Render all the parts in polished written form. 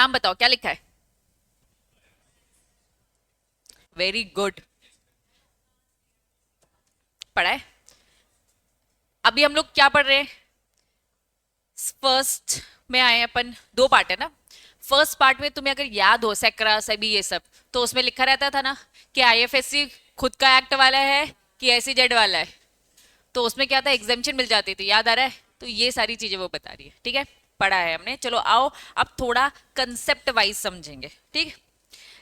नाम बताओ, क्या लिखा है? वेरी गुड, पढ़ा है। अभी हम लोग क्या पढ़ रहे हैं? फर्स्ट में आए हैं अपन, दो पार्ट है ना। फर्स्ट पार्ट में तुम्हें अगर याद हो सेक्रा सभी ये सब, तो उसमें लिखा रहता था ना कि आईएफएससी खुद का एक्ट वाला है कि एसईजेड वाला है। तो उसमें क्या था, एग्जेम्पशन मिल जाती थी, याद आ रहा है? तो ये सारी चीजें वो बता रही है, ठीक है। पढ़ा है हमने, चलो आओ अब थोड़ा कंसेप्ट वाइज समझेंगे, ठीक।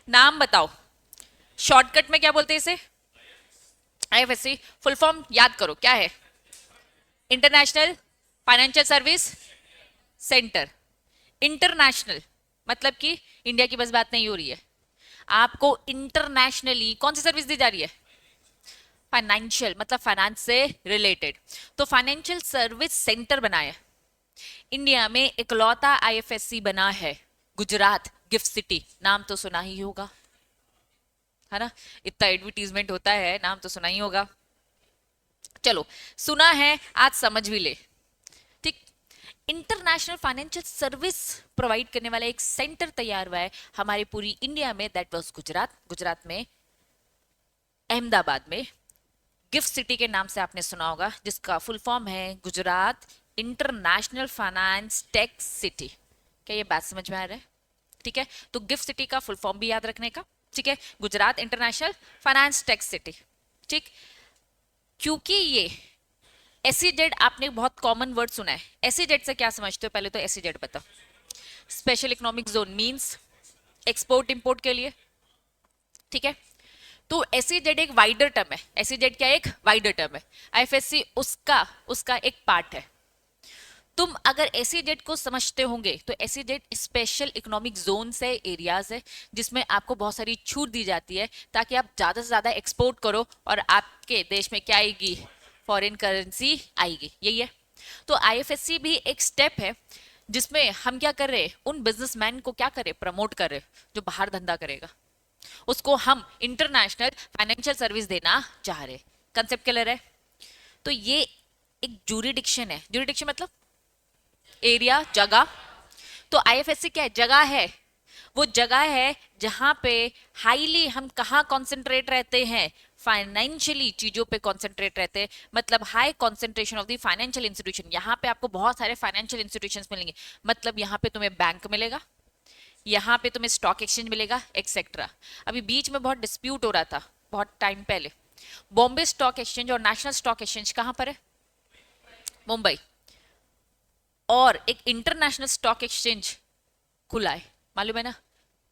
नाम बताओ, शॉर्टकट में क्या बोलते हैं इसे? आईएफएससी फुल फॉर्म याद करो, क्या है? International financial service centre. International मतलब कि इंडिया की बस बात नहीं हो रही है, आपको इंटरनेशनली कौन सी सर्विस दी जा रही है? फाइनेंशियल मतलब फाइनेंस से रिलेटेड। तो फाइनेंशियल सर्विस सेंटर बनाया इंडिया में, इकलौता आईएफएससी बना है गुजरात गिफ्ट सिटी, नाम तो सुना ही होगा, है ना? इतना एडवर्टीजमेंट होता है, नाम तो सुना ही होगा। चलो, सुना है, आज समझ भी ले, ठीक। इंटरनेशनल फाइनेंशियल सर्विस प्रोवाइड करने वाला एक सेंटर तैयार हुआ है हमारे पूरी इंडिया में, दैट वाज गुजरात। गुजरात में अहमदाबाद में गिफ्ट सिटी के नाम से आपने सुना होगा, जिसका फुल फॉर्म है Gujarat international finance tech city. क्या ये बात समझ में आ रहा है? ठीक है, तो गिफ्ट सिटी का फुल फॉर्म भी याद रखने का, ठीक है, Gujarat international finance tech city, ठीक। क्योंकि ये एसीजेड आपने बहुत कॉमन वर्ड सुना है, एसीजेड से क्या समझते हो पहले तो एसीजेड बताओ। Special economic zone means export import के लिए, ठीक है। तो एसीजेड एक वाइडर टर्म है, एसीजेड क्या एक वाइडर टर्म है, आईएफएससी उसका उसका एक पार्ट है। तुम अगर एसीजेड को समझते होंगे तो एसीजेड स्पेशल इकोनॉमिक जोन से एरियाज है, जिसमें आपको बहुत सारी छूट दी जाती है ताकि आप ज्यादा से ज्यादा एक्सपोर्ट करो और आपके देश में क्या आएगी, फॉरेन करेंसी आएगी, यही है। तो आईएफएससी भी एक स्टेप है जिसमें हम क्या कर रहे हैं, उन बिजनेसमैन को क्या करे, प्रमोट कर रहे, जो बाहर धंधा करेगा उसको हम इंटरनेशनल फाइनेंशियल सर्विस देना चाह रहे। कंसेप्ट क्लियर है? तो ये एक जूरिडिक्शन है, जूरिडिक्शन मतलब एरिया, जगह। तो आईएफएससी क्या है, जगह है, वो जगह है जहां पे हाईली हम कहाँ कॉन्सेंट्रेट रहते हैं, फाइनेंशियली चीजों पे कॉन्सेंट्रेट रहते हैं, मतलब high concentration of the financial institution. यहाँ पे आपको बहुत सारे फाइनेंशियल इंस्टीट्यूशंस मिलेंगे, मतलब यहाँ पे तुम्हें बैंक मिलेगा, यहाँ पे तुम्हें स्टॉक एक्सचेंज मिलेगा, एक्सेट्रा। अभी बीच में बहुत डिस्प्यूट हो रहा था बहुत टाइम पहले, बॉम्बे स्टॉक एक्सचेंज और नेशनल स्टॉक एक्सचेंज कहाँ पर है? मुंबई। और एक इंटरनेशनल स्टॉक एक्सचेंज खुला है, मालूम है ना?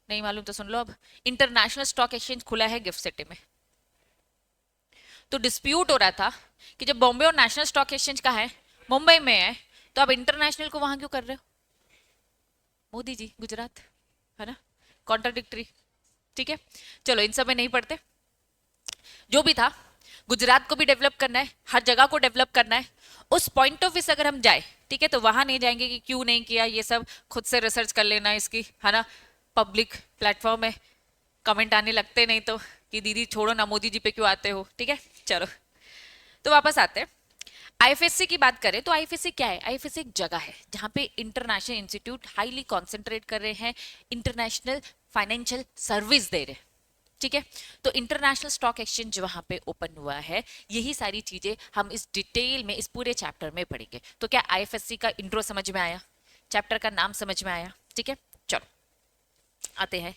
नहीं मालूम तो सुन लो अब, इंटरनेशनल स्टॉक एक्सचेंज खुला है गिफ्ट सिटी में। तो डिस्प्यूट हो रहा था कि जब बॉम्बे और नेशनल स्टॉक एक्सचेंज का है, मुंबई में है, तो अब इंटरनेशनल को वहां क्यों कर रहे हो? मोदी जी गुजरात, है ना? कॉन्ट्राडिक्टरी, ठीक है। चलो इन सब में नहीं पढ़ते, जो भी था, गुजरात को भी डेवलप करना है, हर जगह को डेवलप करना है। उस पॉइंट ऑफ व्यू से अगर हम जाए, ठीक है, तो वहां नहीं जाएंगे कि क्यों नहीं किया, ये सब खुद से रिसर्च कर लेना इसकी, है ना? पब्लिक प्लेटफॉर्म है, कमेंट आने लगते नहीं तो कि दीदी छोड़ो ना, मोदी जी पे क्यों आते हो, ठीक है। चलो, तो वापस आते हैं। आईएफएससी की बात करें तो आईएफएससी क्या है? आईएफएससी एक जगह है जहां पे इंटरनेशनल इंस्टीट्यूट हाईली कॉन्सेंट्रेट कर रहे हैं, इंटरनेशनल फाइनेंशियल सर्विस दे रहे हैं, ठीक है। तो इंटरनेशनल स्टॉक एक्सचेंज वहां पे ओपन हुआ है, यही सारी चीजें हम इस डिटेल में इस पूरे चैप्टर में पढ़ेंगे। तो क्या आईएफएससी का इंट्रो समझ में आया, चैप्टर का नाम समझ में आया? ठीक है, चलो आते हैं,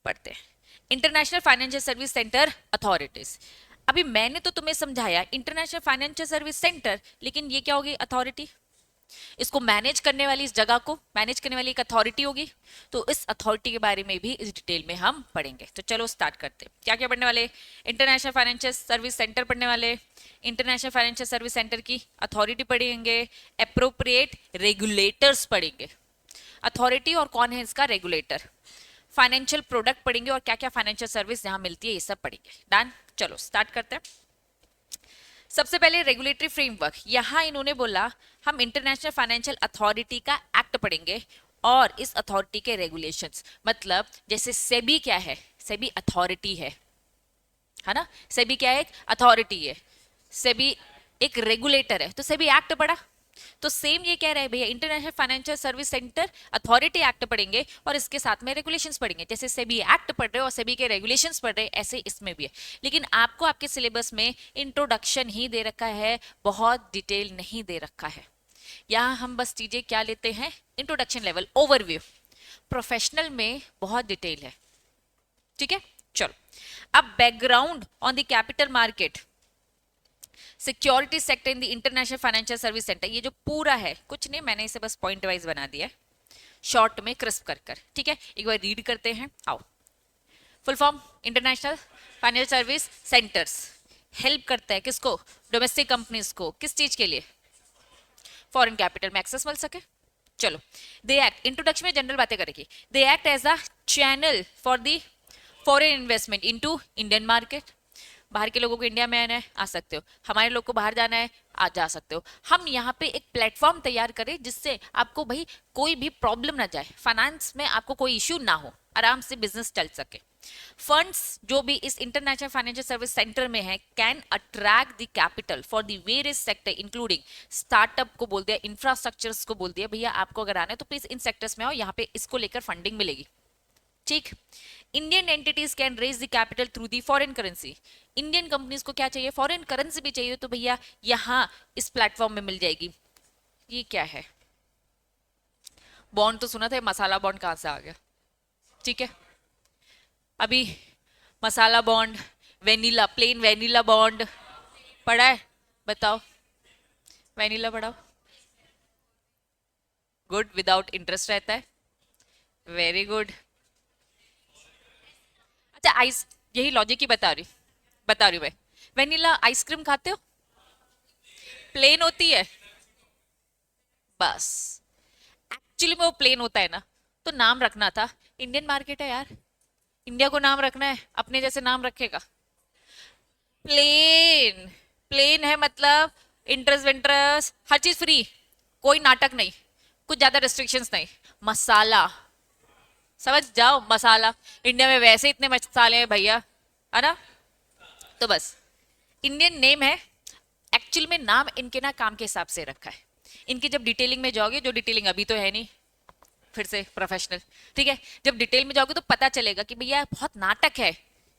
पढ़ते हैं। International financial service centre authorities. अभी मैंने तो तुम्हें समझाया इंटरनेशनल फाइनेंशियल सर्विस सेंटर, लेकिन ये क्या होगी? अथॉरिटी। इसको मैनेज करने वाली, इस जगह को मैनेज करने वाली एक अथॉरिटी होगी। तो इस अथॉरिटी के बारे में भी इस डिटेल में हम पढ़ेंगे। तो चलो स्टार्ट करते हैं। क्या क्या पढ़ने वाले? इंटरनेशनल फाइनेंशियल सर्विस सेंटर पढ़ने वाले, इंटरनेशनल फाइनेंशियल सर्विस सेंटर की अथॉरिटी पढ़ेंगे, अप्रोप्रिएट रेगुलेटर्स पढ़ेंगे। अथॉरिटी और कौन है इसका रेगुलेटर, फाइनेंशियल प्रोडक्ट पढ़ेंगे और क्या क्या फाइनेंशियल सर्विस यहां मिलती है, ये सब पढ़ेंगे। डन, चलो स्टार्ट करते हैं। सबसे पहले रेगुलेटरी फ्रेमवर्क, यहां इन्होंने बोला हम इंटरनेशनल फाइनेंशियल अथॉरिटी का एक्ट पढ़ेंगे और इस अथॉरिटी के रेगुलेशंस, मतलब जैसे सेबी क्या है, सेबी अथॉरिटी है ना? सेबी क्या है? एक अथॉरिटी है। सेबी एक रेगुलेटर है, तो सेबी एक्ट पढ़ा, तो सेम ये कह रहे हैं भैया, international financial service centre authority act पढ़ेंगे और इसके साथ में रेगुलेशंस पढ़ेंगे। जैसे सेबी एक्ट पढ़ रहे हो और सेबी के रेगुलेशंस पढ़ रहे हैं, ऐसे इसमें भी है। लेकिन आपको आपके सिलेबस में इंट्रोडक्शन ही दे रखा है, बहुत डिटेल नहीं दे रखा है। यहाँ हम बस चीजें क्या लेते हैं, इंट्रोडक्शन लेवल, ओवरव्यू। प्रोफेशनल में बहुत डिटेल है, ठीक है। चलो, अब background on the capital market, security sector in the international financial service centre, ये जो पूरा है कुछ नहीं, मैंने इसे बस पॉइंट वाइज बना दिया है शॉर्ट में क्रिस्प कर, ठीक है। एक बार रीड करते हैं, आओ। Full form, international financial service centres help करता है किसको, डोमेस्टिक कंपनीज को, किस चीज के लिए, फॉरेन कैपिटल में एक्सेस मिल सके। चलो, दे एक्ट, इंट्रोडक्शन में जनरल बातें करेगी। They act as a channel for the foreign investment into Indian market. बाहर के लोगों को इंडिया में आना है, आ सकते हो, हमारे लोग को बाहर जाना है, आ जा सकते हो। हम यहाँ पे एक प्लेटफॉर्म तैयार करें जिससे आपको भाई कोई भी प्रॉब्लम ना जाए, फाइनेंस में आपको कोई इश्यू ना हो, आराम से बिजनेस चल सके। फंड्स जो भी इस इंटरनेशनल फाइनेंशियल सर्विस सेंटर में है can attract the capital for the various sector including startup को बोल दिया, इंफ्रास्ट्रक्चर्स को बोल दिया, भैया आपको अगर आना है तो प्लीज इन सेक्टर्स में आओ, यहाँ पे इसको लेकर फंडिंग मिलेगी, ठीक। Indian entities can raise the capital through the foreign currency. Indian companies को क्या चाहिए, फॉरेन करेंसी भी चाहिए, तो भैया यहां इस प्लेटफॉर्म में मिल जाएगी। ये क्या है, बॉन्ड तो सुना था, मसाला बॉन्ड कहां से आ गया, ठीक है। अभी masala bond, vanilla, plain vanilla bond पढ़ा है, बताओ, वेनिला पढ़ाओ। गुड, विदाउट इंटरेस्ट रहता है, वेरी गुड। अच्छा, आइस, यही लॉजिक ही बता रही हूँ मैं। वेनिला आइसक्रीम खाते हो, प्लेन होती है, बस एक्चुअली में वो प्लेन होता है ना, तो नाम रखना था, इंडियन मार्केट है यार, इंडिया को नाम रखना है, अपने जैसे नाम रखेगा। प्लेन, प्लेन है मतलब इंटरेस्ट विंटरेस्ट हर चीज फ्री, कोई नाटक नहीं, कुछ ज्यादा रिस्ट्रिक्शंस नहीं। मसाला, समझ जाओ, मसाला, इंडिया में वैसे इतने मसाले हैं भैया, है ना, तो बस इंडियन नेम है, एक्चुअल में नाम इनके ना काम के हिसाब से रखा है। इनकी जब डिटेलिंग में जाओगे, जो डिटेलिंग अभी तो है नहीं, फिर से प्रोफेशनल, ठीक है, जब डिटेल में जाओगे तो पता चलेगा कि भैया बहुत नाटक है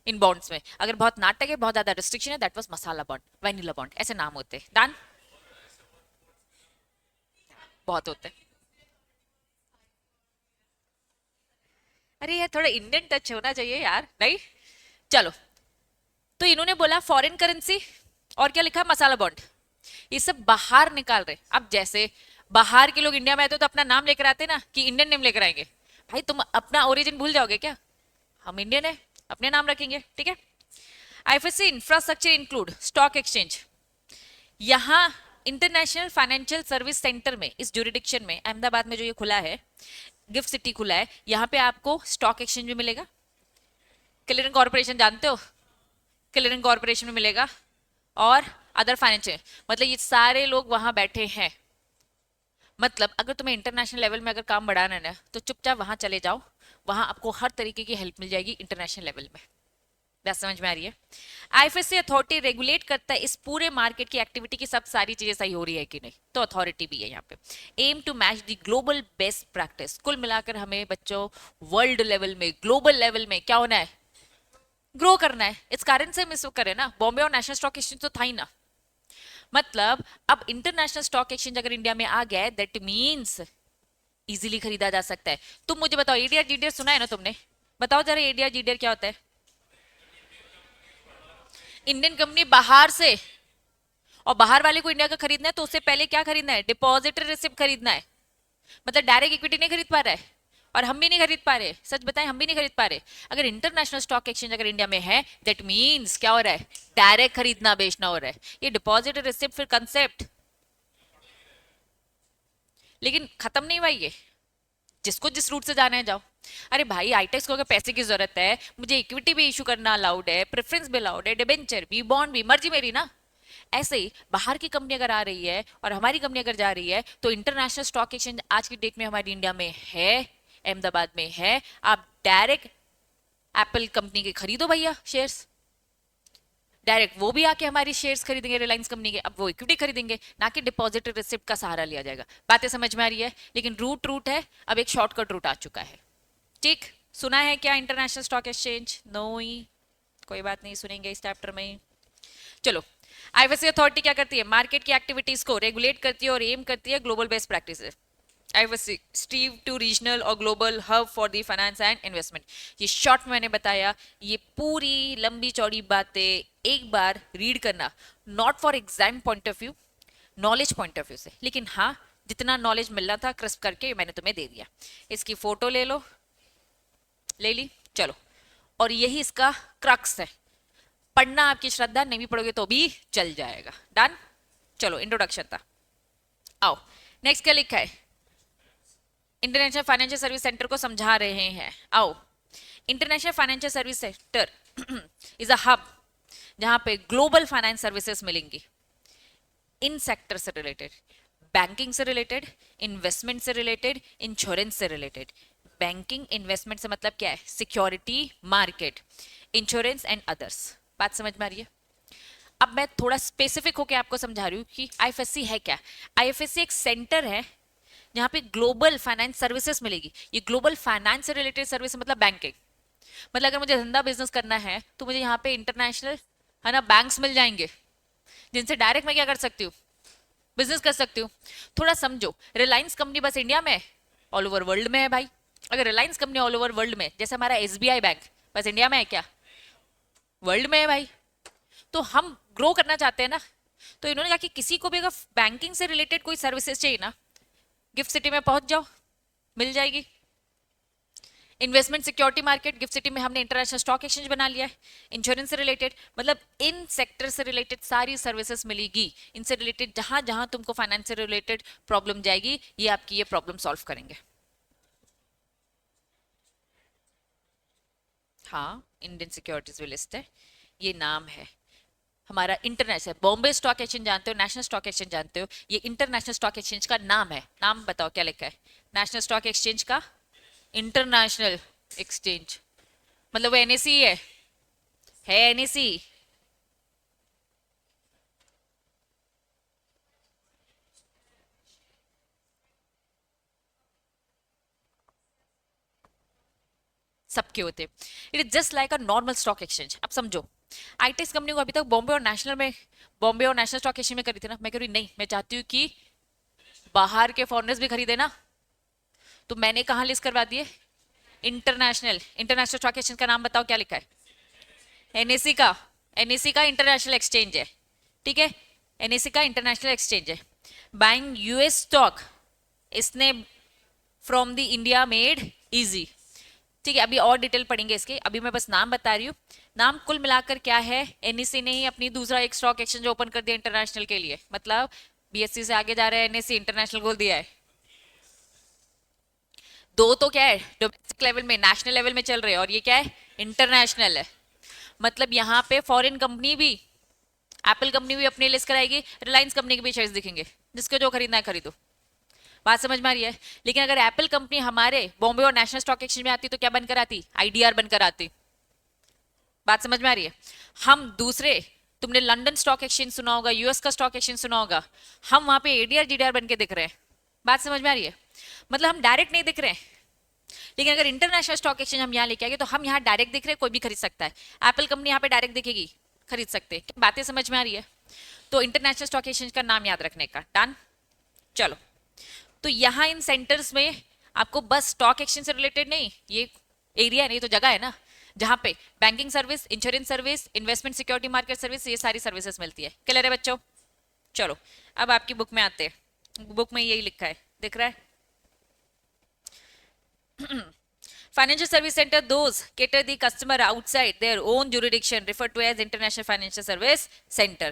इन बॉन्ड्स में, अगर बहुत नाटक है, बहुत ज्यादा रिस्ट्रिक्शन है, that was masala bond, vanilla bond, ऐसे नाम होते हैं। डन, बहुत होते हैं। अरे यार थोड़ा इंडियन टच होना चाहिए यार, नहीं। चलो, तो इन्होंने बोला फॉरेन करेंसी, और क्या लिखा, मसाला बॉन्ड, ये सब बाहर निकाल रहे। अब जैसे बाहर के लोग इंडिया में आते हो तो अपना नाम लेकर आते ना, कि इंडियन नेम लेकर आएंगे, भाई तुम अपना ओरिजिन भूल जाओगे क्या, हम इंडियन है, अपने नाम रखेंगे, ठीक है। IFSC infrastructure include stock exchange, यहाँ इंटरनेशनल फाइनेंशियल सर्विस सेंटर में, इस जुरिडिक्शन में, अहमदाबाद में जो ये खुला है, गिफ्ट सिटी खुला है, यहाँ पे आपको स्टॉक एक्सचेंज भी मिलेगा, क्लियरिंग कॉर्पोरेशन जानते हो, क्लियरिंग कॉर्पोरेशन में मिलेगा, और अदर फाइनेंशियल, मतलब ये सारे लोग वहां बैठे हैं। मतलब अगर तुम्हें इंटरनेशनल लेवल में अगर काम बढ़ाना है ना, तो चुपचाप वहां चले जाओ, वहां आपको हर तरीके की हेल्प मिल जाएगी इंटरनेशनल लेवल में। बात समझ में आ रही है। आईएफएससी अथॉरिटी रेगुलेट करता है इस पूरे मार्केट की एक्टिविटी की, सब सारी चीजें सही हो रही है कि नहीं, तो अथॉरिटी भी है यहाँ पे। Aim to match the global best practice, कुल मिलाकर हमें बच्चों वर्ल्ड लेवल में, ग्लोबल लेवल में क्या होना है, ग्रो करना है। इस कारण से हम इसको करें ना, बॉम्बे और नेशनल स्टॉक एक्सचेंज तो था ही ना, मतलब अब इंटरनेशनल स्टॉक एक्सचेंज अगर इंडिया में आ गया है, दैट मीन्स इजीली खरीदा जा सकता है। तुम मुझे बताओ, एडीआर जीडीआर सुना है ना तुमने, बताओ जरा एडीआर जीडीआर क्या होता है। इंडियन कंपनी बाहर से, और बाहर वाले को इंडिया का खरीदना है तो उससे पहले क्या खरीदना है, डिपॉजिटरी रिसिप्ट खरीदना है, मतलब डायरेक्ट इक्विटी नहीं खरीद पा रहा है, और हम भी नहीं खरीद पा रहे, सच बताएं हम भी नहीं खरीद पा रहे। अगर इंटरनेशनल स्टॉक एक्सचेंज अगर इंडिया में है, दैट मींस क्या हो रहा है, डायरेक्ट खरीदना बेचना हो रहा है। ये डिपॉजिट रिसिप्ट फिर कंसेप्ट, लेकिन खत्म नहीं हुआ ये, जिसको जिस रूट से जाना है जाओ। अरे भाई आईटेक्स को अगर पैसे की जरूरत है, मुझे इक्विटी भी इशू करना अलाउड है, प्रेफरेंस भी अलाउड है, डिबेंचर भी, बॉन्ड भी, मर्जी मेरी ना। ऐसे ही बाहर की कंपनी अगर आ रही है और हमारी कंपनी अगर जा रही है, तो इंटरनेशनल स्टॉक एक्सचेंज आज की डेट में हमारी इंडिया में है, अहमदाबाद में है, आप डायरेक्ट एप्पल कंपनी के खरीदो भैया शेयर्स, डायरेक्ट वो भी आके हमारी शेयर्स खरीदेंगे रिलायंस कंपनी के, अब वो इक्विटी खरीदेंगे, ना कि डिपॉजिटरी रिसिप्ट का सहारा लिया जाएगा। बातें समझ में आ रही है? लेकिन रूट है, अब एक शॉर्टकट रूट आ चुका है। ठीक, सुना है क्या इंटरनेशनल स्टॉक एक्सचेंज? नो ही, कोई बात नहीं, सुनेंगे इस चैप्टर में ही। चलो, आईएफएससी अथॉरिटी क्या करती है? मार्केट की एक्टिविटीज को रेगुलेट करती है और एम करती है global best practices. IFSC strive to regional और global hub for the finance and investment. ये शॉर्ट में मैंने बताया, ये पूरी लंबी चौड़ी बातें एक बार रीड करना, not for exam point of view, knowledge point of view से, लेकिन हाँ जितना नॉलेज मिलना था क्रिस्प करके मैंने तुम्हें दे दिया। इसकी फोटो ले लो, ले ली, चलो। और यही इसका क्रक्स है, पढ़ना आपकी श्रद्धा, नहीं भी पढ़ोगे तो भी चल जाएगा। डन, चलो इंट्रोडक्शन था। आओ नेक्स्ट क्या लिखा है? इंटरनेशनल फाइनेंशियल सर्विस सेंटर को समझा रहे हैं। आओ, international financial service centre is a hub जहां पे ग्लोबल फाइनेंस सर्विसेज मिलेंगी, इन सेक्टर से रिलेटेड, बैंकिंग से रिलेटेड, इन्वेस्टमेंट से रिलेटेड, इंश्योरेंस से रिलेटेड। बैंकिंग इन्वेस्टमेंट से मतलब क्या है? Security market, insurance and others. बात समझ में आ रही है? अब मैं थोड़ा स्पेसिफिक होकर आपको समझा रही हूँ कि आईएफएससी है क्या। आईएफएससी एक सेंटर है जहां पे ग्लोबल फाइनेंस सर्विसेज मिलेगी। ये ग्लोबल फाइनेंस से रिलेटेड सर्विस मतलब बैंकिंग, मतलब अगर मुझे धंधा बिजनेस करना है तो मुझे यहाँ पे इंटरनेशनल है ना बैंक्स मिल जाएंगे, जिनसे डायरेक्ट मैं क्या कर सकती हूँ? बिजनेस कर सकती हूँ। थोड़ा समझो, रिलायंस कंपनी बस इंडिया में, ऑल ओवर वर्ल्ड में है भाई। अगर Reliance company all over world में, जैसे हमारा एसबीआई बैंक बस इंडिया में है क्या? वर्ल्ड में है भाई। तो हम ग्रो करना चाहते हैं ना, तो इन्होंने कहा कि किसी को भी अगर बैंकिंग से रिलेटेड कोई सर्विसेज चाहिए ना, गिफ्ट सिटी में पहुंच जाओ, मिल जाएगी। Investment security market, gift city में हमने इंटरनेशनल स्टॉक एक्सचेंज बना लिया है। इंश्योरेंस से रिलेटेड, मतलब इन सेक्टर से रिलेटेड सारी सर्विसेज मिलेगी। इनसे रिलेटेड जहां जहां तुमको फाइनेंस से रिलेटेड प्रॉब्लम जाएगी, ये आपकी ये प्रॉब्लम सॉल्व करेंगे। हाँ, इंडियन सिक्योरिटीज भी लिस्ट है, ये नाम है हमारा इंटरनेशनल। बॉम्बे स्टॉक एक्सचेंज जानते हो, नेशनल स्टॉक एक्सचेंज जानते हो, ये इंटरनेशनल स्टॉक एक्सचेंज का नाम है। नाम बताओ क्या लिखा है? नेशनल स्टॉक एक्सचेंज का इंटरनेशनल एक्सचेंज, मतलब वो एनएसी है एनएसी। सबके होते, it is just like a normal stock exchange. अब समझो, आईटीएस कंपनी को अभी तक बॉम्बे और नेशनल में, बॉम्बे और नेशनल स्टॉक एक्सचेंज में करी थी ना, मैं कह रही नहीं, मैं चाहती हूँ कि बाहर के फॉरेनर्स भी खरीदे ना, तो मैंने कहाँ लिस्ट करवा दिए? इंटरनेशनल। इंटरनेशनल स्टॉक एक्सचेंज का नाम बताओ क्या लिखा है? एनएसी का, एनएसी का इंटरनेशनल एक्सचेंज है, ठीक है, एनएसी का इंटरनेशनल एक्सचेंज है। बाइंग यूएस स्टॉक, इसने from the India made easy. ठीक है, अभी और डिटेल पढ़ेंगे इसके, अभी मैं बस नाम बता रही हूँ। नाम कुल मिलाकर क्या है? एनएससी ने ही अपनी दूसरा एक स्टॉक एक्सचेंज ओपन कर दिया इंटरनेशनल के लिए, मतलब बीएससी से आगे जा रहा है एनएससी, इंटरनेशनल खोल दिया है। दो तो क्या है डोमेस्टिक लेवल में, नेशनल लेवल में चल रहे हैं, और ये क्या है? इंटरनेशनल है। मतलब यहाँ पे फॉरेन कंपनी भी, एप्पल कंपनी भी अपनी लिस्ट कराएगी, रिलायंस कंपनी के भी शेयर्स दिखेंगे, जिसको जो खरीदना है खरीदो। बात समझ में आ रही है? लेकिन अगर एप्पल कंपनी हमारे बॉम्बे और नेशनल स्टॉक एक्सचेंज में आती तो क्या बनकर आती? आईडीआर बनकर आती। बात समझ में आ रही है? हम दूसरे, तुमने लंदन स्टॉक एक्सचेंज सुना होगा, यूएस का स्टॉक एक्सचेंज सुना होगा, हम वहां पे एडीआर जीडीआर बन के दिख रहे हैं। बात समझ में आ रही है? मतलब हम डायरेक्ट नहीं दिख रहे हैं, लेकिन अगर इंटरनेशनल स्टॉक एक्सचेंज हम यहाँ लेके आएंगे तो हम यहाँ डायरेक्ट दिख रहे हैं, कोई भी खरीद सकता है। एप्पल कंपनी यहाँ पे डायरेक्ट दिखेगी, खरीद सकते हैं। बातें समझ में आ रही है? तो इंटरनेशनल स्टॉक एक्सचेंज का नाम याद रखने का। डन, चलो। तो यहाँ इन सेंटर्स में आपको बस स्टॉक एक्सचेंज से रिलेटेड नहीं, ये एरिया नहीं तो जगह है ना, जहां पे banking service, insurance service, investment security market service, ये सारी सर्विसेज मिलती है। क्लियर है बच्चों? चलो अब आपकी बुक में आते हैं। बुक में यही लिखा है, दिख रहा है? Financial service center, those cater the customer outside their own jurisdiction, referred to as international financial service center.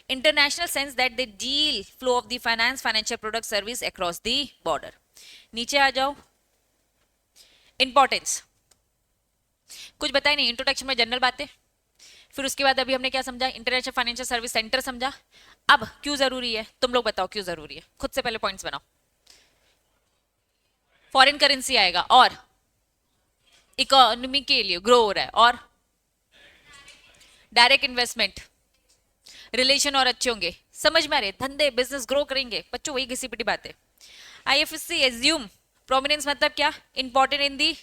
International sense that they deal flow of the finance, financial product service across the border. नीचे आ जाओ। Importance कुछ बताए नहीं, introduction में general बातें, फिर उसके बाद अभी हमने क्या समझा? इंटरनेशनल फाइनेंशियल सर्विस सेंटर समझा। अब क्यों जरूरी है, तुम लोग बताओ क्यों जरूरी है, खुद से पहले पॉइंट्स बनाओ। फॉरेन करेंसी आएगा, और इकोनॉमी के लिए ग्रो हो रहा है, और डायरेक्ट इन्वेस्टमेंट, रिलेशन और अच्छे होंगे, समझ में आ रहे, धंधे बिजनेस ग्रो करेंगे बच्चों, वही घिसी पिटी बात है। आईएफएससी एज्यूम प्रोमिनेंस मतलब क्या, important in the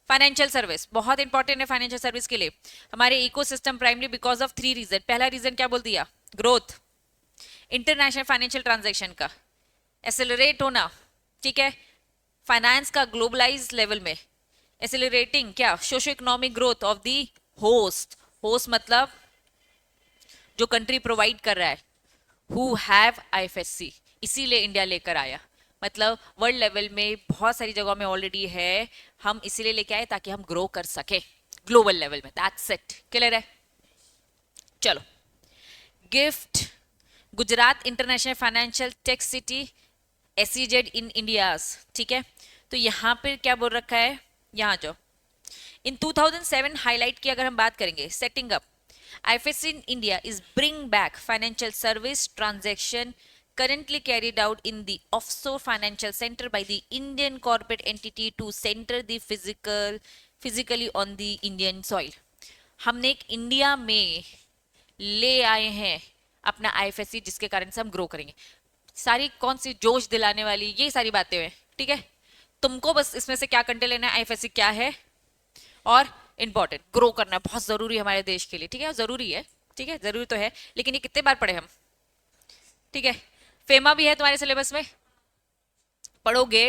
financial service, बहुत इंपॉर्टेंट है फाइनेंशियल सर्विस के लिए हमारे ecosystem primary because of 3 reason. पहला रीजन क्या बोल दिया, ग्रोथ, इंटरनेशनल फाइनेंशियल ट्रांजैक्शन का एसेलरेट होना, ठीक है, फाइनेंस का ग्लोबलाइज लेवल में एसेलरेटिंग क्या, socio economic growth of the host, host मतलब जो कंट्री प्रोवाइड कर रहा है, हु हैव आईएफएससी, इसीलिए इंडिया लेकर आया, मतलब वर्ल्ड लेवल में बहुत सारी जगहों में ऑलरेडी है, हम इसीलिए लेके आए ताकि हम ग्रो कर सके ग्लोबल लेवल में, दैट्स इट, क्लियर है। चलो, GIFT Gujarat international financial tech city SEZ in India, ठीक है, तो यहाँ पे क्या बोल रखा है, यहाँ जो इन 2007 हाईलाइट की अगर हम बात करेंगे, setting up IFSC in India is bring back financial service transaction currently carried out in the offshore financial center by the Indian corporate entity to center the physically on the Indian soil। हमने एक India में ले आए हैं अपना IFSC, जिसके कारण से हम ग्रो करेंगे। सारी कौन सी जोश दिलाने वाली ये सारी बातें हैं, ठीक है, तुमको बस इसमें से क्या कंटेंट लेना है, आईएफएससी क्या है और इंपॉर्टेंट, ग्रो करना बहुत जरूरी है हमारे देश के लिए, ठीक है, जरूरी है, ठीक है, जरूरी तो है, लेकिन ये कितने बार पढ़े हम, ठीक है, फेमा भी है तुम्हारे सिलेबस में, पढ़ोगे।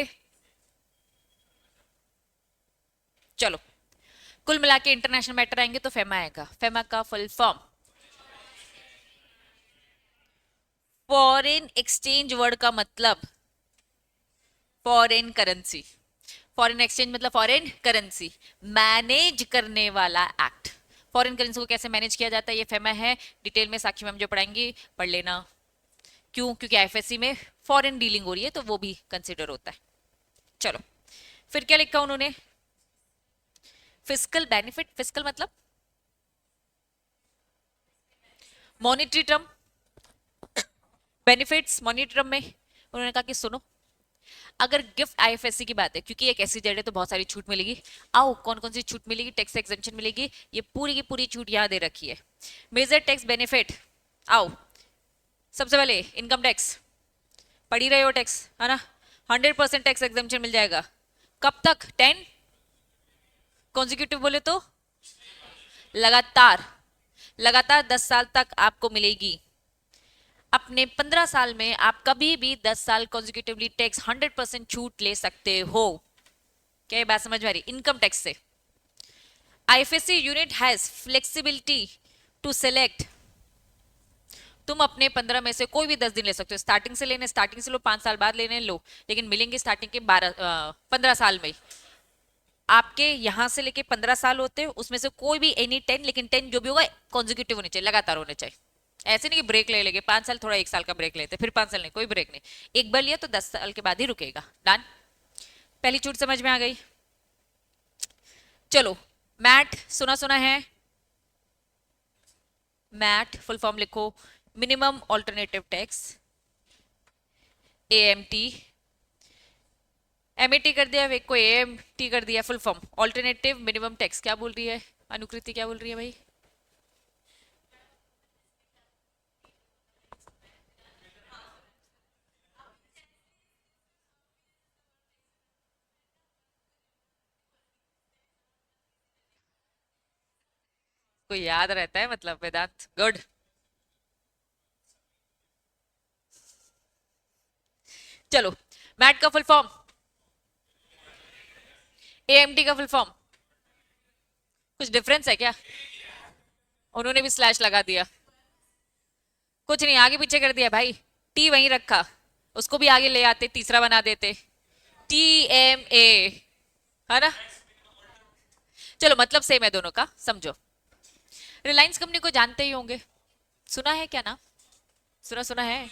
चलो, कुल मिला के इंटरनेशनल मैटर आएंगे तो फेमा आएगा, फेमा का full form foreign exchange, word का मतलब फॉरेन करेंसी, फॉरेन एक्सचेंज मतलब फॉरेन करेंसी मैनेज करने वाला एक्ट, फॉरेन करेंसी को कैसे मैनेज किया जाता है ये फेमा है, डिटेल में साक्षी मैम जो पढ़ाएंगी पढ़ लेना, क्यों, क्योंकि आईएफएससी में फॉरेन डीलिंग हो रही है तो वो भी कंसिडर होता है। चलो, फिर क्या लिखा उन्होंने, फिस्कल बेनिफिट, फिस्कल मतलब monetary term, benefits monetary term में उन्होंने कहा कि सुनो, अगर गिफ्ट आईएफएससी की बात है, क्योंकि एक ऐसी जेड है तो बहुत सारी छूट मिलेगी, आओ कौन कौन सी छूट मिलेगी, टैक्स एग्जेम्पशन मिलेगी, ये पूरी की पूरी छूट यहां दे रखी है। मेजर टैक्स बेनिफिट, आओ सबसे पहले इनकम टैक्स, पढ़ ही रहे हो टैक्स है ना, 100% टैक्स एग्जेम्पशन मिल जाएगा, कब तक, 10 कॉन्जिक्यूटिव बोले तो लगातार, लगातार 10 साल तक आपको मिलेगी। अपने 15 साल में आप कभी भी 10 साल कॉन्जिक्यूटिवली टैक्स 100% छूट ले सकते हो। क्या ये बात समझ में आ रही, इनकम टैक्स से। IFSC unit has flexibility to select, तुम अपने 15 में से कोई भी 10 दिन ले सकते हो, स्टार्टिंग से लेने, स्टार्टिंग से लो, 5 साल बाद लेने लो, लेकिन मिलेंगे स्टार्टिंग के 15 साल में। आपके यहां से लेके 15 साल होते हैं, उसमें से कोई भी एनी 10, लेकिन 10 जो भी होगा कॉन्जिक्यूटिव होने चाहिए, लगातार होने चाहिए, ऐसे नहीं कि ब्रेक ले लेंगे 5 साल, थोड़ा 1 साल का ब्रेक लेते, फिर 5 साल नहीं, कोई ब्रेक नहीं, एक बार लिया तो 10 साल के बाद ही रुकेगा, डन। पहली छूट समझ में आ गई। चलो, मैट सुना सुना है, मैट फुल फॉर्म लिखो, minimum alternative tax, AMT, MAT कर दिया, एक को एएमटी कर दिया, full form alternative minimum tax. क्या बोल रही है अनुकृति, क्या बोल रही है भाई, को याद रहता है मतलब, वेदांत गुड। चलो, मैट का फुल फॉर्म, एएमटी का फुल फॉर्म, कुछ डिफरेंस है क्या, उन्होंने भी स्लैश लगा दिया, कुछ नहीं, आगे पीछे कर दिया भाई, टी वहीं रखा, उसको भी आगे ले आते, तीसरा बना देते, TMA, है ना। चलो, मतलब सेम है दोनों का, समझो। रिलायंस कंपनी को जानते ही होंगे, सुना है क्या नाम, सुना सुना है।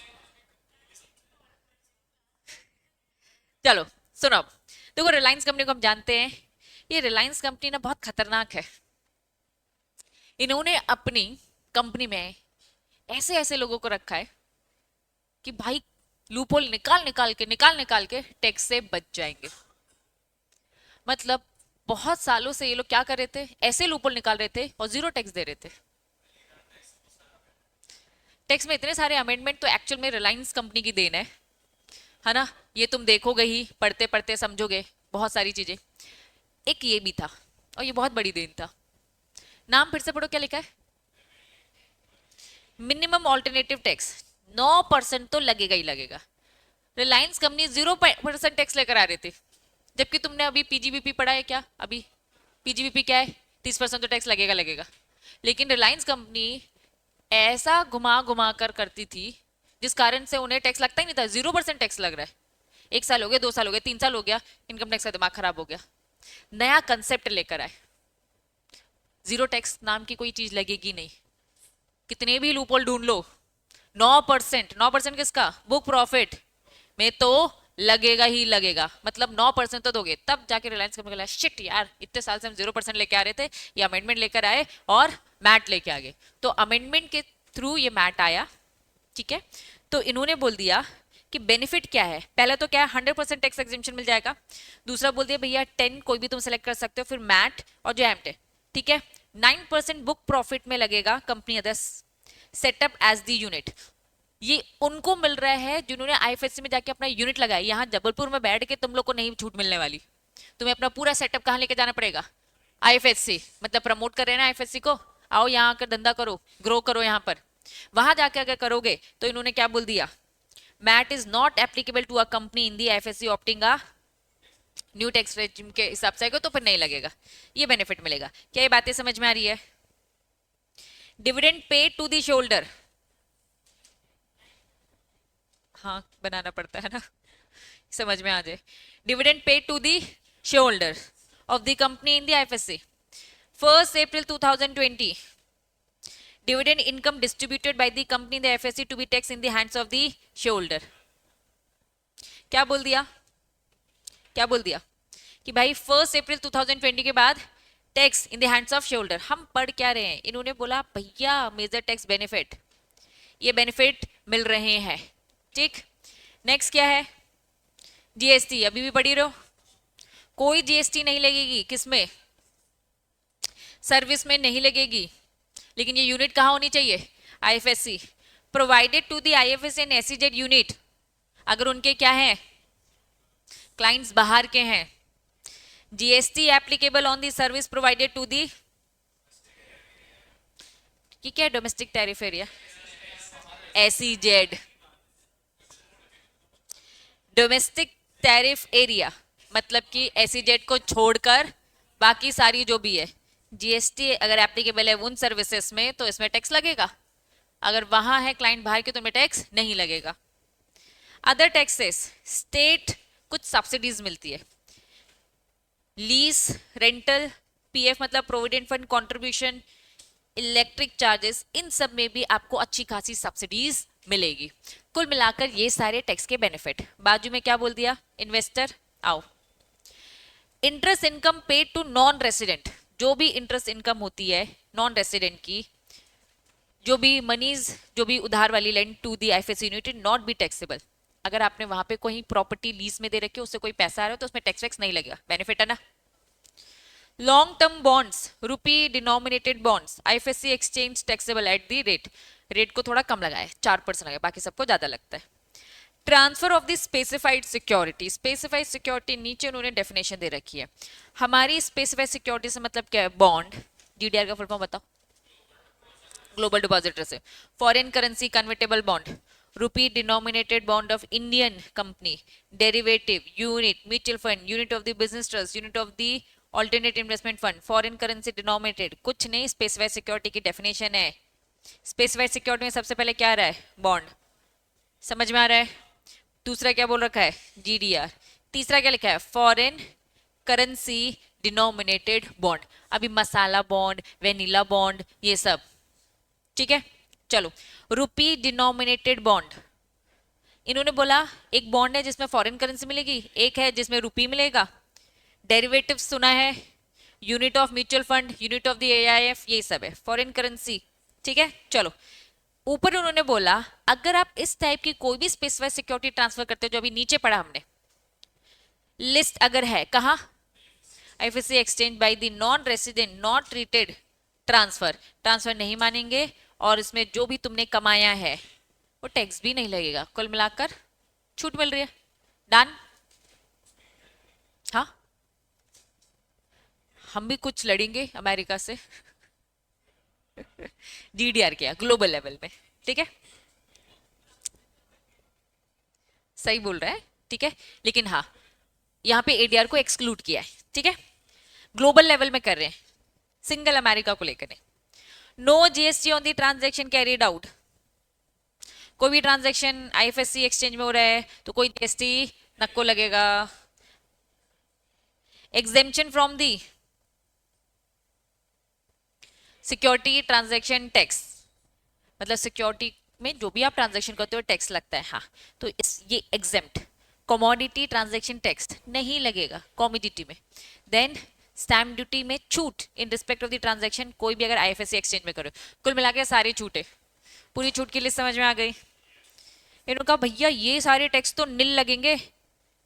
चलो सुनो, देखो रिलायंस कंपनी को हम जानते हैं, ये रिलायंस कंपनी ना बहुत खतरनाक है, इन्होंने अपनी कंपनी में ऐसे ऐसे लोगों को रखा है कि भाई लूपहोल निकाल निकाल के टैक्स से बच जाएंगे। मतलब बहुत सालों से ये लोग क्या कर रहे थे, ऐसे लूपहोल निकाल रहे थे और जीरो टैक्स दे रहे थे। टैक्स में इतने सारे अमेंडमेंट तो एक्चुअल में रिलायंस कंपनी की देन है ना। ये तुम देखोगे ही, पढ़ते पढ़ते समझोगे बहुत सारी चीजें। एक ये भी था, और ये बहुत बड़ी देन था। नाम फिर से पढ़ो, क्या लिखा है? मिनिमम ऑल्टरनेटिव टैक्स 9% तो लगेगा ही लगेगा। रिलायंस कंपनी 0% टैक्स लेकर आ रहे थे, जबकि तुमने अभी पीजीबीपी पढ़ा है क्या? अभी पीजीबीपी क्या है? 30% तो टैक्स लगेगा लगेगा। लेकिन रिलायंस कंपनी ऐसा घुमा घुमा कर करती थी जिस कारण से उन्हें टैक्स लगता ही नहीं था। 0% टैक्स लग रहा है। 1 साल हो गया, 2 साल हो गया, 3 साल हो गया, इनकम टैक्स का दिमाग खराब हो गया। नया कंसेप्ट लेकर आए, जीरो टैक्स नाम की कोई चीज लगेगी नहीं। कितने भी लूपहोल ढूंढ लो, 9%। 9% किसका? बुक प्रॉफिट में तो लगेगा ही लगेगा। मतलब 9% तो दोगे, तब जाके रिलायंस कंपनी का शिट यार, इतने साल से हम 0% लेके आ रहे थे, ये अमेंडमेंट लेकर आए और मैट लेके आ गए। तो अमेंडमेंट के थ्रू ये मैट आया, ठीक है। तो इन्होंने बोल दिया कि बेनिफिट क्या है। पहले तो क्या है, 100% टैक्स एग्जेम्पशन मिल जाएगा। दूसरा बोल दिया भैया 10 कोई भी तुम सेलेक्ट कर सकते हो, फिर मैट और जो एम्प्ट है, ठीक है। 9% बुक प्रॉफिट में लगेगा company others setup as the unit. ये उनको मिल रहा है जिन्होंने आईएफएससी में जाके अपना यूनिट लगाया। यहाँ जबलपुर में बैठ के तुम लोग को नहीं छूट मिलने वाली। तुम्हें अपना पूरा सेटअप कहाँ लेके जाना पड़ेगा? आईएफएससी। मतलब प्रमोट कर रहे हैं ना आईएफएससी को, आओ यहाँ आकर धंधा करो, ग्रो करो यहाँ पर। वहां जाके अगर करोगे तो इन्होंने क्या बोल दिया, MAT is not applicable to a company in the IFSC opting a new tax regime के हिसाब से आएगा तो फिर नहीं लगेगा, ये बेनिफिट मिलेगा। क्या ये बातें समझ में आ रही है? Dividend pay to the shoulder, हाँ बनाना पड़ता है ना, समझ में आ जाए। Dividend pay to the shareholder of the company in the IFSC 1st April 2020, dividend income distributed by the company in the FSC to be taxed in the hands of the shareholder। क्या बोल दिया? क्या बोल दिया कि भाई 1st April 2020 के बाद tax in the hands of shareholder. हम पढ़ क्या रहे हैं? इन्होंने बोला भैया मेजर टैक्स बेनिफिट, ये बेनिफिट मिल रहे हैं, ठीक। नेक्स्ट क्या है? जीएसटी। अभी भी पढ़ी रहो, कोई जीएसटी नहीं लगेगी। किसमें? सर्विस में नहीं लगेगी। लेकिन ये यूनिट कहाँ होनी चाहिए? IFSC. Provided to the IFSC and SEZ unit, अगर उनके क्या है, क्लाइंट्स बाहर के हैं। GST applicable on the service provided to the, कि क्या है, domestic tariff area, SEZ. Domestic tariff area मतलब कि एसईजेड को छोड़कर बाकी सारी जो भी है जीएसटी अगर एप्लीकेबल है उन सर्विसेज में तो इसमें टैक्स लगेगा। अगर वहां है क्लाइंट बाहर के तो इनमें टैक्स नहीं लगेगा। अदर टैक्सेस, स्टेट कुछ सब्सिडीज मिलती है, लीज, रेंटल, पीएफ मतलब provident fund contribution, electric charges, इन सब में भी आपको अच्छी खासी सब्सिडीज मिलेगी। कुल मिलाकर ये सारे टैक्स के बेनिफिट। बाजू में क्या बोल दिया इन्वेस्टर, आओ। Interest income paid to non resident, जो भी इंटरेस्ट इनकम होती है नॉन रेसिडेंट की, जो भी मनीज, जो भी उधार वाली lend to the IFSC unit not be taxable. अगर आपने वहां पे कोई प्रॉपर्टी लीज में दे रखी है, उससे कोई पैसा आ रहा है तो उसमें टैक्स वैक्स नहीं लगेगा, बेनिफिट है ना। Long term bonds, rupee denominated bonds, IFSC exchange taxable at the rate, rate को थोड़ा कम लगाया 4% लगाया, बाकी सबको ज्यादा लगता है। Transfer of the specified security, specified security नीचे उन्होंने डेफिनेशन दे रखी है। हमारी स्पेसिफाइड सिक्योरिटी से मतलब क्या है? बॉन्ड, जीडीआर का फुल फॉर्म बताओ। ग्लोबल डिपॉजिटर से। Foreign currency convertible bond, rupee denominated bond of Indian company, derivative, unit, mutual fund, unit of the business trust, unit of the alternate investment fund, foreign currency denominated, कुछ नहीं, specified security की definition है। Specified security में सबसे पहले क्या आ रहा है? बॉन्ड, समझ में आ रहा है। दूसरा क्या बोल रखा है? जीडीआर। तीसरा क्या लिखा है? Foreign currency denominated bond. अभी मसाला बॉन्ड, वेनिला बॉन्ड, ये सब ठीक है। चलो, रुपी डिनोमिनेटेड बॉन्ड, इन्होंने बोला एक बॉन्ड है जिसमें फॉरेन करेंसी मिलेगी, एक है जिसमें रुपी मिलेगा। डेरिवेटिव सुना है, unit of mutual fund, unit of the AIF, ये सब है फॉरेन करेंसी, ठीक है। चलो, ऊपर उन्होंने बोला अगर आप इस टाइप की कोई भी स्पेसिफाइड सिक्योरिटी ट्रांसफर करते हो, जो अभी नीचे पढ़ा हमने, लिस्ट अगर है कहा, IFSC exchange by the non resident not treated transfer, transfer नहीं मानेंगे और इसमें जो भी तुमने कमाया है वो टैक्स भी नहीं लगेगा, कुल मिलाकर छूट मिल रही है। डन। हाँ, हम भी कुछ लड़ेंगे अमेरिका से जीडीआर किया ग्लोबल लेवल में, ठीक है, सही बोल रहा है, ठीक है। लेकिन हाँ, यहाँ पे एडीआर को एक्सक्लूड किया है, ठीक है, ग्लोबल लेवल में कर रहे हैं, सिंगल अमेरिका को लेकर नहीं। No GST on the transaction carried out, कोई भी ट्रांजेक्शन आईएफएससी एक्सचेंज में हो रहा है तो कोई जीएसटी नको लगेगा। Exemption from the security transaction tax, मतलब सिक्योरिटी में जो भी आप ट्रांजैक्शन करते हो टैक्स लगता है, हाँ, तो इस ये एग्जेम्प्ट। कमोडिटी ट्रांजैक्शन टैक्स नहीं लगेगा कमोडिटी में। देन स्टैम्प ड्यूटी में छूट in respect of the transaction, कोई भी अगर आईएफएससी एक्सचेंज में करो, कुल मिला के सारी छूटे, पूरी छूट की लिस्ट समझ में आ गई। इन्होंने कहा भैया ये सारे टैक्स तो निल लगेंगे,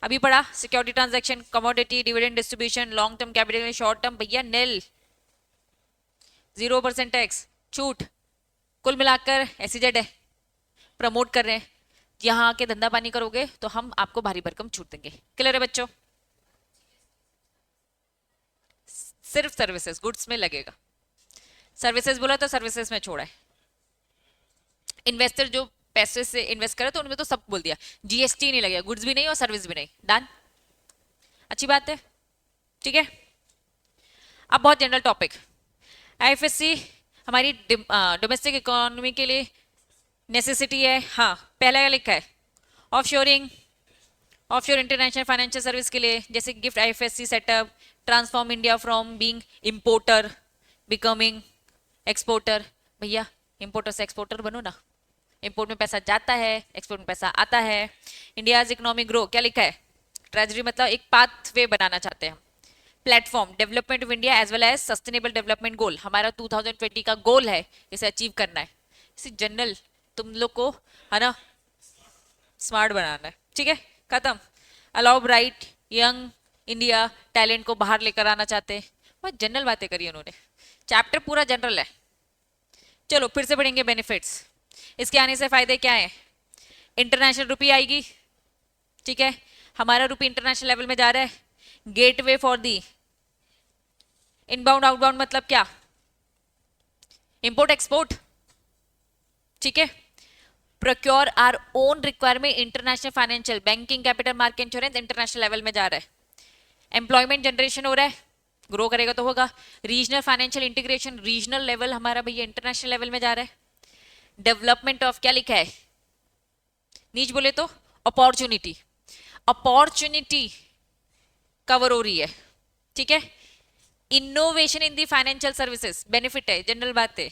अभी पढ़ा security transaction, commodity, dividend distribution, long term capital, short term, भैया निल, 0% टैक्स, छूट, कुल मिलाकर एसईजेड है, प्रमोट कर रहे हैं, यहाँ आके धंधा पानी करोगे तो हम आपको भारी भरकम छूट देंगे। क्लियर है बच्चों? सिर्फ सर्विसेज, गुड्स में लगेगा, सर्विसेज बोला तो सर्विसेज में छोड़ा है। इन्वेस्टर जो पैसे से इन्वेस्ट करे तो उनमें तो सब बोल दिया, जीएसटी नहीं लगेगा, गुड्स भी नहीं और सर्विस भी नहीं। डन, अच्छी बात है, ठीक है। अब बहुत जनरल टॉपिक, आईएफएससी हमारी डोमेस्टिक इकोनॉमी के लिए नेसेसिटी है, हाँ, पहला क्या लिखा है, offshoring, offshore international financial service के लिए, जैसे gift IFSC setup, transform India from being importer becoming exporter. भैया इंपोर्टर से एक्सपोर्टर बनो ना, इंपोर्ट में पैसा जाता है, एक्सपोर्ट में पैसा आता है। इंडिया इकोनॉमिक ग्रो, क्या लिखा है, ट्रेजरी, मतलब एक पाथवे बनाना चाहते हैं हम। Platform development of India as well as sustainable development goal, हमारा 2020 का गोल है, इसे अचीव करना है। इसी जनरल तुम लोग को है ना स्मार्ट बनाना है, ठीक है, खत्म। Allow bright young India talent को बाहर लेकर आना चाहते हैं, बहुत जनरल बातें करी उन्होंने, चैप्टर पूरा जनरल है। चलो फिर से पढ़ेंगे बेनिफिट्स, इसके आने से फायदे क्या है, इंटरनेशनल रुपी आएगी, ठीक है, हमारा रुपी इंटरनेशनल लेवल में जा रहा है। Gateway for the inbound outbound, मतलब क्या, इंपोर्ट एक्सपोर्ट, ठीक है। Procure our own requirement international financial banking capital market insurance, international level में जा रहा है। एम्प्लॉयमेंट जनरेशन हो रहा है, ग्रो करेगा तो होगा। Regional financial integration, regional level हमारा भैया इंटरनेशनल लेवल में जा रहा है। डेवलपमेंट ऑफ, क्या लिखा है, नीच बोले तो अपॉर्चुनिटी, अपॉर्चुनिटी कवर हो रही है, ठीक है। Innovation in the financial services, benefit है, जनरल बात है,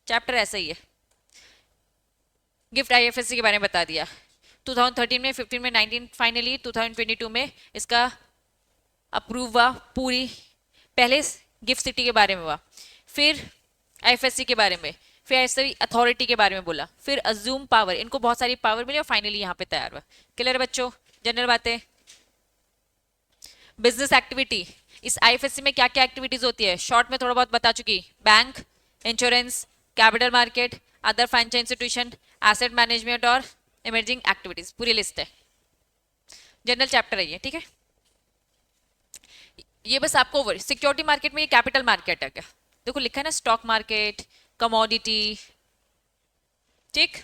चैप्टर ऐसा ही है। गिफ्ट आईएफएससी के बारे में बता दिया, 2013 में, 15 में, 19 फाइनली 2022 में इसका अप्रूव हुआ पूरी। पहले गिफ्ट सिटी के बारे में हुआ, फिर आईएफएससी के बारे में, फिर ऐसे अथॉरिटी के बारे में बोला, फिर अज्यूम पावर, इनको बहुत सारी पावर मिली और फाइनली यहाँ पे तैयार हुआ। क्लियर बच्चों, जनरल बातें। बिजनेस एक्टिविटी, इस आईएफएससी में क्या क्या एक्टिविटीज होती है शॉर्ट में थोड़ा बहुत बता चुकी, bank, insurance, capital market, other financial institution, asset management और इमर्जिंग एक्टिविटीज, पूरी लिस्ट है, जनरल चैप्टर है ये, ठीक है। ये बस आपको सिक्योरिटी मार्केट में ये कैपिटल मार्केट है क्या, देखो लिखा है ना, स्टॉक मार्केट, कमोडिटी, ठीक।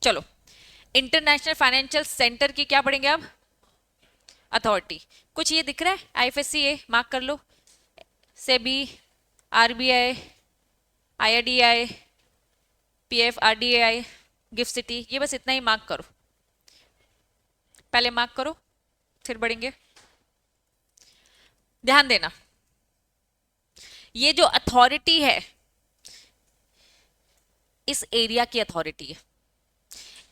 चलो इंटरनेशनल फाइनेंशियल सेंटर की क्या पढ़ेंगे अब, अथॉरिटी। कुछ ये दिख रहा है आईएफएससी, ये मार्क कर लो, SEBI, RBI, IRDI, PF, RDI, GIFT City, ये बस इतना ही मार्क करो, पहले मार्क करो फिर बढ़ेंगे। ध्यान देना, ये जो अथॉरिटी है इस एरिया की अथॉरिटी है,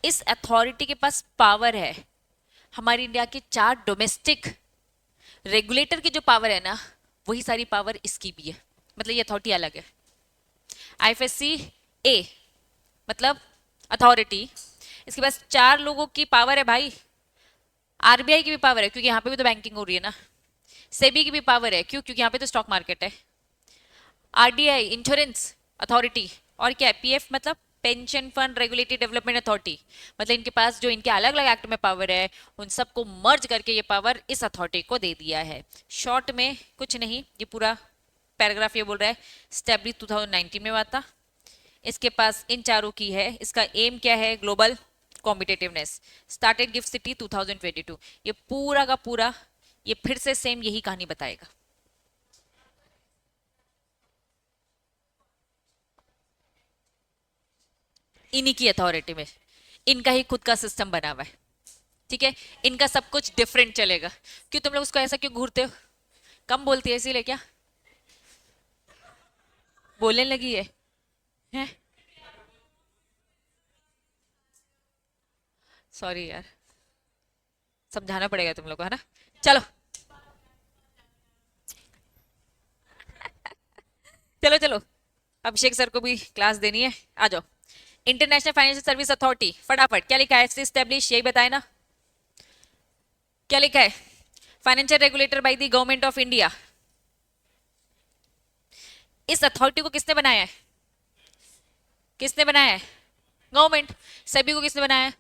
इस अथॉरिटी के पास पावर है, हमारी इंडिया के 4 डोमेस्टिक रेगुलेटर की जो पावर है ना, वही सारी पावर इसकी भी है, मतलब ये अथॉरिटी अलग है। आईएफएससी ए मतलब अथॉरिटी, इसके पास 4 लोगों की पावर है भाई, आरबीआई की भी पावर है क्योंकि यहाँ पे भी तो बैंकिंग हो रही है ना, सेबी की भी पावर है क्यों, क्योंकि यहाँ पे तो स्टॉक मार्केट है, आरडीआई इंश्योरेंस अथॉरिटी और क्या है पीएफ मतलब pension fund regulatory development authority, मतलब इनके पास जो इनके अलग अलग एक्ट में पावर है उन सबको मर्ज करके ये पावर इस अथॉरिटी को दे दिया है। शॉर्ट में कुछ नहीं, ये पूरा पैराग्राफ ये बोल रहा है स्टैब्लिश 2019 में हुआ था, इसके पास इन चारों की है, इसका एम क्या है global competitiveness, started gift city 2022, ये पूरा का पूरा ये फिर से सेम यही कहानी बताएगा। इन्हीं की अथॉरिटी में, इनका ही खुद का सिस्टम बना हुआ है, ठीक है, इनका सब कुछ डिफरेंट चलेगा। क्यों तुम लोग उसको ऐसा क्यों घूरते हो, कम बोलती है इसीलिए क्या, बोलने लगी है? सॉरी यार, समझाना पड़ेगा तुम लोग को, है ना। चलो चलो चलो, अभिषेक सर को भी क्लास देनी है, आ जाओ। इंटरनेशनल फाइनेंशियल सर्विस अथॉरिटी, फटाफट क्या लिखा है, एस्टेब्लिश, यही बताए ना, क्या लिखा है, financial regulator by the government of India. इस अथॉरिटी को किसने बनाया है, किसने बनाया है, गवर्नमेंट। सेबी को किसने बनाया है,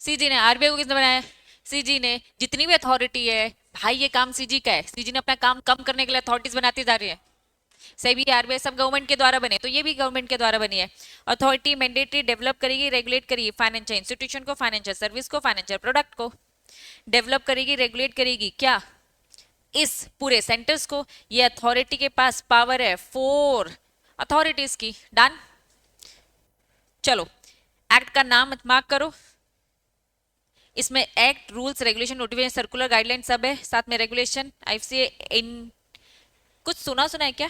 सीजी ने। आरबीआई को किसने बनाया है, सीजी ने। जितनी भी अथॉरिटी है भाई ये काम सीजी का है, सीजी ने अपना काम कम करने के लिए अथॉरिटीज बनाती जा रही है। सेबी आरबीआई सब गवर्नमेंट के द्वारा बने, तो ये भी गवर्नमेंट के द्वारा बनी है। अथॉरिटी मैंडेटरी डेवलप करेगी, रेगुलेट करेगी फाइनेंशियल इंस्टीट्यूशन को, फाइनेंशियल सर्विस को, फाइनेंशियल प्रोडक्ट को, डेवलप करेगी, रेगुलेट करेगी क्या, इस पूरे सेंटर्स को। ये अथॉरिटी के पास पावर है 4 अथॉरिटीज की। डन, चलो एक्ट का नाम मार्क करो, इसमें act, rules, regulation, notification, circular, guideline सब है, साथ में रेगुलेशन, आईसीए इन, कुछ सुना सुना है क्या,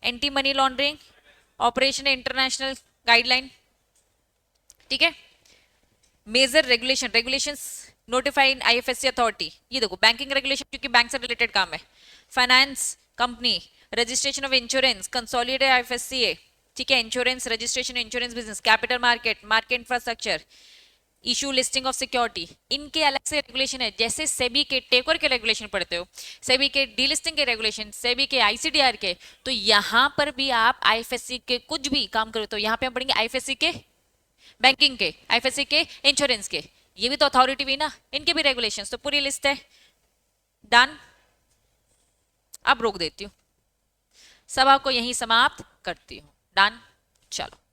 anti money laundering, operation international guideline, ठीक है। Major regulation, regulations notified IFSC authority, ये देखो बैंकिंग रेगुलेशन क्योंकि बैंक से रिलेटेड काम है, finance company, registration of insurance, consolidated IFSCA, ठीक है, insurance registration, insurance business, capital market, market infrastructure, issue listing of security, इनके अलग से रेगुलेशन है। जैसे सेबी के टेकर के रेगुलेशन पढ़ते हो, सेबी के डीलिस्टिंग के रेगुलेशन, सेबी के आईसीडीआर के, तो यहां पर भी आप आईएफएससी के कुछ भी काम करो तो यहां पे हम पढ़ेंगे आईएफएससी के बैंकिंग के, आईएफएससी के इंश्योरेंस के, ये भी तो अथॉरिटी भी ना, इनके भी रेगुलेशन, तो पूरी लिस्ट है। डन, अब रोक देती हूँ, सभा को यहीं समाप्त करती हूँ। डन, चलो।